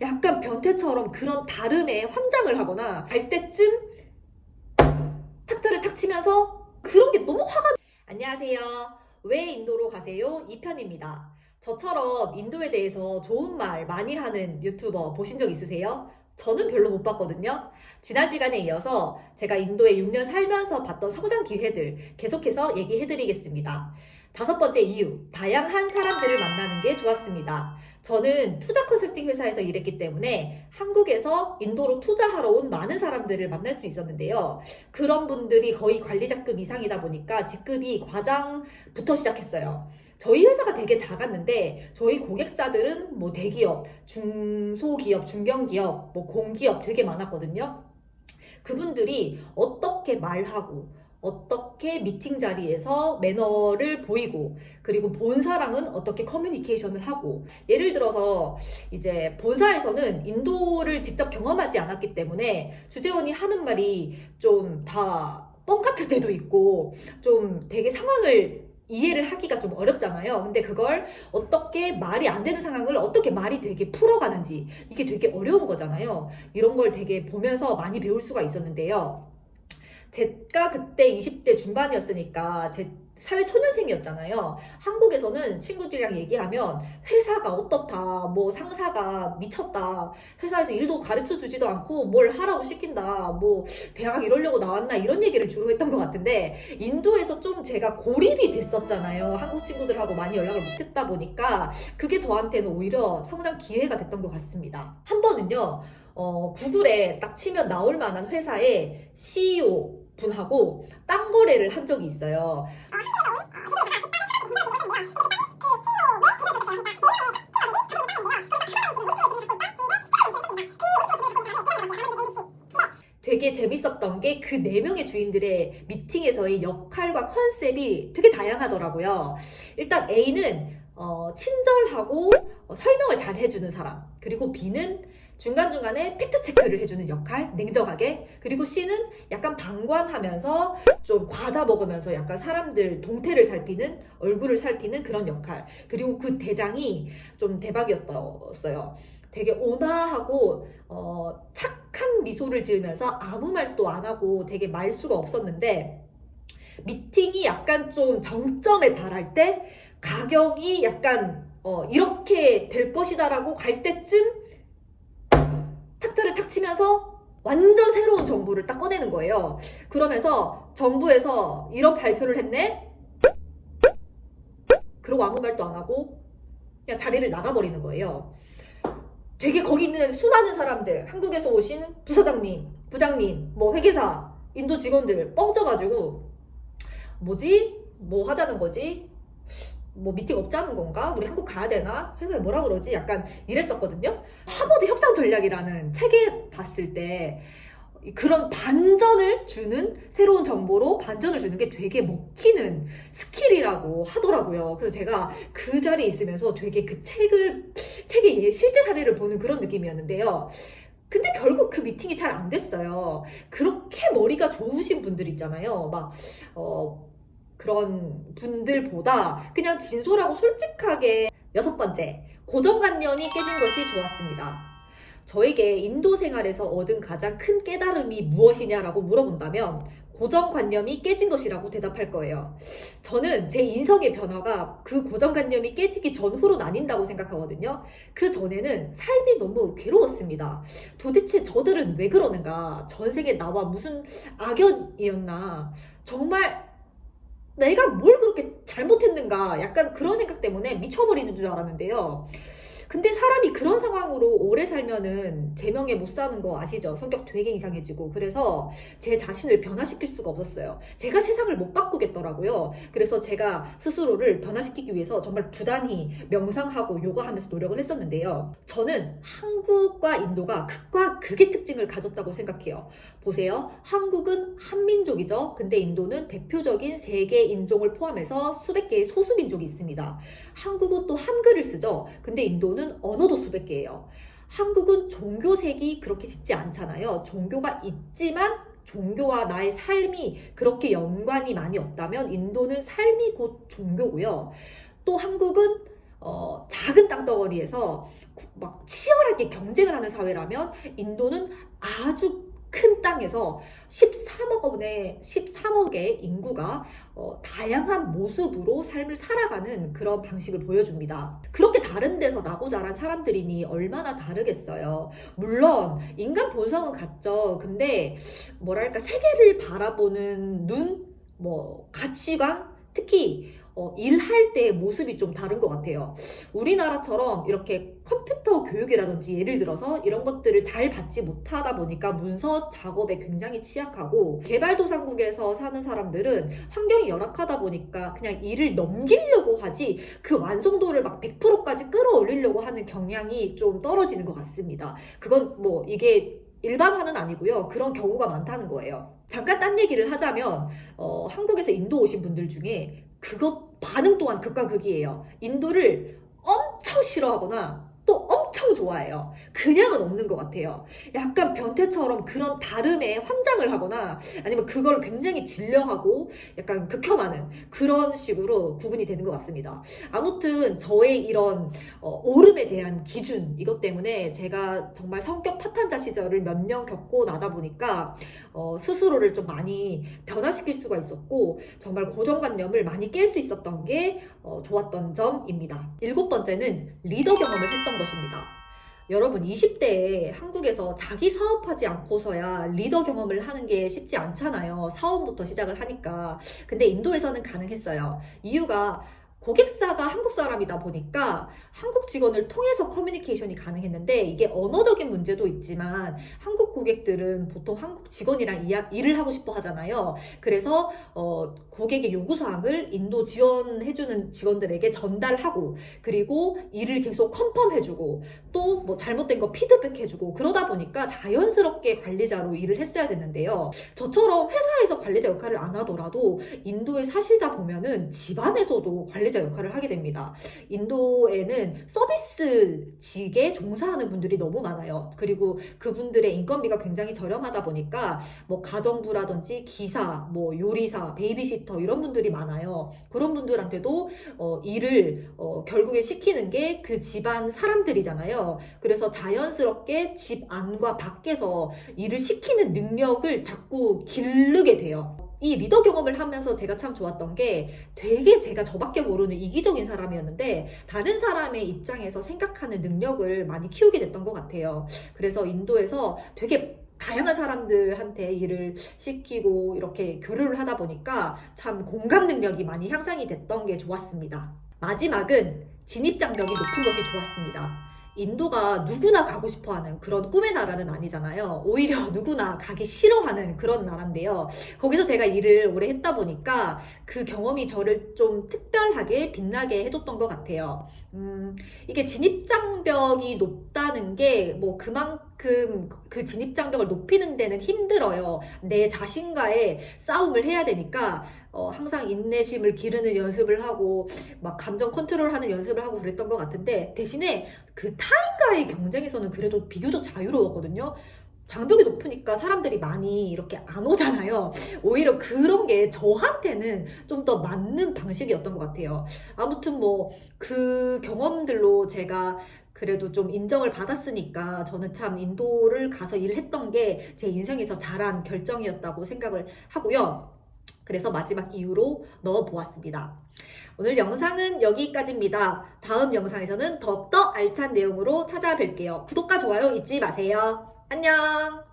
약간 변태처럼 그런 다름에 환장을 하거나 갈 때쯤 탁자를 탁 치면서 그런 게 너무 화가. 안녕하세요. 왜 인도로 가세요? 2편입니다. 저처럼 인도에 대해서 좋은 말 많이 하는 유튜버 보신 적 있으세요? 저는 별로 못 봤거든요. 지난 시간에 이어서 제가 인도에 6년 살면서 봤던 성장 기회들 계속해서 얘기해드리겠습니다. 5번째 이유, 다양한 사람들을 만나는 게 좋았습니다. 저는 투자 컨설팅 회사에서 일했기 때문에 한국에서 인도로 투자하러 온 많은 사람들을 만날 수 있었는데요. 그런 분들이 거의 관리자급 이상이다 보니까 직급이 과장부터 시작했어요. 저희 회사가 되게 작았는데 저희 고객사들은 뭐 대기업, 중소기업, 중견기업, 뭐 공기업 되게 많았거든요. 그분들이 어떻게 말하고 어떻게 미팅 자리에서 매너를 보이고 그리고 본사랑은 어떻게 커뮤니케이션을 하고, 예를 들어서 이제 본사에서는 인도를 직접 경험하지 않았기 때문에 주재원이 하는 말이 좀 다 뻥 같을 때도 있고 좀 되게 상황을 이해를 하기가 좀 어렵잖아요. 근데 그걸 어떻게 말이 안 되는 상황을 어떻게 말이 되게 풀어가는지 이게 되게 어려운 거잖아요. 이런 걸 되게 보면서 많이 배울 수가 있었는데요. 제가 그때 20대 중반이었으니까 제 사회 초년생이었잖아요. 한국에서는 친구들이랑 얘기하면 회사가 어떻다, 뭐 상사가 미쳤다, 회사에서 일도 가르쳐 주지도 않고 뭘 하라고 시킨다, 뭐 대학 이러려고 나왔나, 이런 얘기를 주로 했던 것 같은데, 인도에서 좀 제가 고립이 됐었잖아요. 한국 친구들하고 많이 연락을 못했다 보니까 그게 저한테는 오히려 성장 기회가 됐던 것 같습니다. 한 번은요, 구글에 딱 치면 나올 만한 회사의 CEO 분하고 땅 거래를 한 적이 있어요. 되게 재밌었던 게 그 4명의 주인들의 미팅에서의 역할과 컨셉이 되게 다양하더라고요. 일단 A는 친절하고 설명을 잘 해주는 사람, 그리고 B는 중간중간에 팩트체크를 해주는 역할, 냉정하게. 그리고 C는 약간 방관하면서 좀 과자 먹으면서 약간 사람들 동태를 살피는, 얼굴을 살피는 그런 역할. 그리고 그 대장이 좀 대박이었어요. 되게 온화하고 착한 미소를 지으면서 아무 말도 안 하고 되게 말수가 없었는데, 미팅이 약간 좀 정점에 달할 때 가격이 약간 이렇게 될 것이다라고 갈 때쯤 탁자를 탁 치면서 완전 새로운 정보를 딱 꺼내는 거예요. 그러면서 정부에서 이런 발표를 했네? 그러고 아무 말도 안 하고 그냥 자리를 나가버리는 거예요. 되게 거기 있는 수많은 사람들, 한국에서 오신 부서장님, 부장님, 뭐 회계사, 인도 직원들 뻥져가지고 뭐지? 뭐 하자는 거지? 뭐 미팅 없자는 건가? 우리 한국 가야 되나? 회사에 뭐라 그러지? 약간 이랬었거든요. 하버드 협상 전략이라는 책에 봤을 때 그런 반전을 주는, 새로운 정보로 반전을 주는 게 되게 먹히는 스킬이라고 하더라고요. 그래서 제가 그 자리에 있으면서 되게 그 책의 실제 사례를 보는 그런 느낌이었는데요. 근데 결국 그 미팅이 잘 안 됐어요. 그렇게 머리가 좋으신 분들 있잖아요. 막 그런 분들보다 그냥 진솔하고 솔직하게. 6번째, 고정관념이 깨진 것이 좋았습니다. 저에게 인도 생활에서 얻은 가장 큰 깨달음이 무엇이냐라고 물어본다면 고정관념이 깨진 것이라고 대답할 거예요. 저는 제 인성의 변화가 그 고정관념이 깨지기 전후로 나뉜다고 생각하거든요. 그 전에는 삶이 너무 괴로웠습니다. 도대체 저들은 왜 그러는가? 전생에 나와 무슨 악연이었나? 정말 내가 뭘 그렇게 잘못했는가, 약간 그런 생각 때문에 미쳐버리는 줄 알았는데요. 근데 사람이 그런 상황으로 오래 살면은 제명에 못 사는 거 아시죠? 성격 되게 이상해지고. 그래서 제 자신을 변화시킬 수가 없었어요. 제가 세상을 못 바꾸겠더라고요. 그래서 제가 스스로를 변화시키기 위해서 정말 부단히 명상하고 요가하면서 노력을 했었는데요. 저는 한국과 인도가 극과 극의 특징을 가졌다고 생각해요. 보세요. 한국은 한민족이죠. 근데 인도는 대표적인 3개 인종을 포함해서 수백 개의 소수민족이 있습니다. 한국은 또 한글을 쓰죠. 근데 인도는 언어도 수백 개예요. 한국은 종교색이 그렇게 짙지 않잖아요. 종교가 있지만 종교와 나의 삶이 그렇게 연관이 많이 없다면 인도는 삶이 곧 종교고요. 또 한국은 작은 땅덩어리에서 막 치열하게 경쟁을 하는 사회라면 인도는 아주 큰 땅에서 13억의 인구가 다양한 모습으로 삶을 살아가는 그런 방식을 보여줍니다. 그렇게 다른 데서 나고 자란 사람들이니 얼마나 다르겠어요. 물론 인간 본성은 같죠. 근데 뭐랄까 세계를 바라보는 눈, 가치관, 특히 일할 때의 모습이 좀 다른 것 같아요. 우리나라처럼 이렇게 컴퓨터 교육이라든지 예를 들어서 이런 것들을 잘 받지 못하다 보니까 문서 작업에 굉장히 취약하고, 개발도상국에서 사는 사람들은 환경이 열악하다 보니까 그냥 일을 넘기려고 하지 그 완성도를 막 100%까지 끌어올리려고 하는 경향이 좀 떨어지는 것 같습니다. 그건 이게 일반화는 아니고요. 그런 경우가 많다는 거예요. 잠깐 딴 얘기를 하자면 한국에서 인도 오신 분들 중에 그것 반응 또한 극과 극이에요. 인도를 엄청 싫어하거나 또 엄청 좋아해요. 그냥은 없는 것 같아요. 약간 변태처럼 그런 다름에 환장을 하거나 아니면 그걸 굉장히 진려하고 약간 극혐하는 그런 식으로 구분이 되는 것 같습니다. 아무튼 저의 이런 옳음에 대한 기준, 이것 때문에 제가 정말 성격 파탄자 시절을 몇 년 겪고 나다 보니까 스스로를 좀 많이 변화시킬 수가 있었고, 정말 고정관념을 많이 깰 수 있었던 게 좋았던 점입니다. 7번째는 리더 경험을 했던 것입니다. 여러분, 20대에 한국에서 자기 사업하지 않고서야 리더 경험을 하는 게 쉽지 않잖아요. 사원부터 시작을 하니까. 근데 인도에서는 가능했어요. 이유가 고객사가 한국 사람이다 보니까 한국 직원을 통해서 커뮤니케이션이 가능했는데, 이게 언어적인 문제도 있지만 한국 고객들은 보통 한국 직원이랑 일을 하고 싶어 하잖아요. 그래서 고객의 요구사항을 인도 지원해주는 직원들에게 전달하고, 그리고 일을 계속 컨펌해주고, 또 잘못된 거 피드백해주고, 그러다 보니까 자연스럽게 관리자로 일을 했어야 됐는데요. 저처럼 회사에서 관리자 역할을 안 하더라도 인도에 사시다 보면은 집안에서도 관리자 역할을 하게 됩니다. 인도에는 서비스직에 종사하는 분들이 너무 많아요. 그리고 그분들의 인건비가 굉장히 저렴하다 보니까 가정부라든지 기사, 요리사, 베이비시터 이런 분들이 많아요. 그런 분들한테도 일을 결국에 시키는 게 그 집안 사람들이잖아요. 그래서 자연스럽게 집 안과 밖에서 일을 시키는 능력을 자꾸 기르게 돼요. 이 리더 경험을 하면서 제가 참 좋았던 게, 되게 제가 저밖에 모르는 이기적인 사람이었는데 다른 사람의 입장에서 생각하는 능력을 많이 키우게 됐던 것 같아요. 그래서 인도에서 되게 다양한 사람들한테 일을 시키고 이렇게 교류를 하다 보니까 참 공감 능력이 많이 향상이 됐던 게 좋았습니다. 마지막은 진입장벽이 높은 것이 좋았습니다. 인도가 누구나 가고 싶어하는 그런 꿈의 나라는 아니잖아요. 오히려 누구나 가기 싫어하는 그런 나라인데요. 거기서 제가 일을 오래 했다 보니까 그 경험이 저를 좀 특별하게 빛나게 해줬던 것 같아요. 이게 진입장벽이 높다는 게 그만큼 그 진입장벽을 높이는 데는 힘들어요. 내 자신과의 싸움을 해야 되니까 항상 인내심을 기르는 연습을 하고 막 감정 컨트롤하는 연습을 하고 그랬던 것 같은데, 대신에 그 타인과의 경쟁에서는 그래도 비교적 자유로웠거든요. 장벽이 높으니까 사람들이 많이 이렇게 안 오잖아요. 오히려 그런 게 저한테는 좀 더 맞는 방식이었던 것 같아요. 아무튼 그 경험들로 제가 그래도 좀 인정을 받았으니까 저는 참 인도를 가서 일을 했던 게 제 인생에서 잘한 결정이었다고 생각을 하고요. 그래서 마지막 이유로 넣어보았습니다. 오늘 영상은 여기까지입니다. 다음 영상에서는 더욱더 알찬 내용으로 찾아뵐게요. 구독과 좋아요 잊지 마세요. 안녕!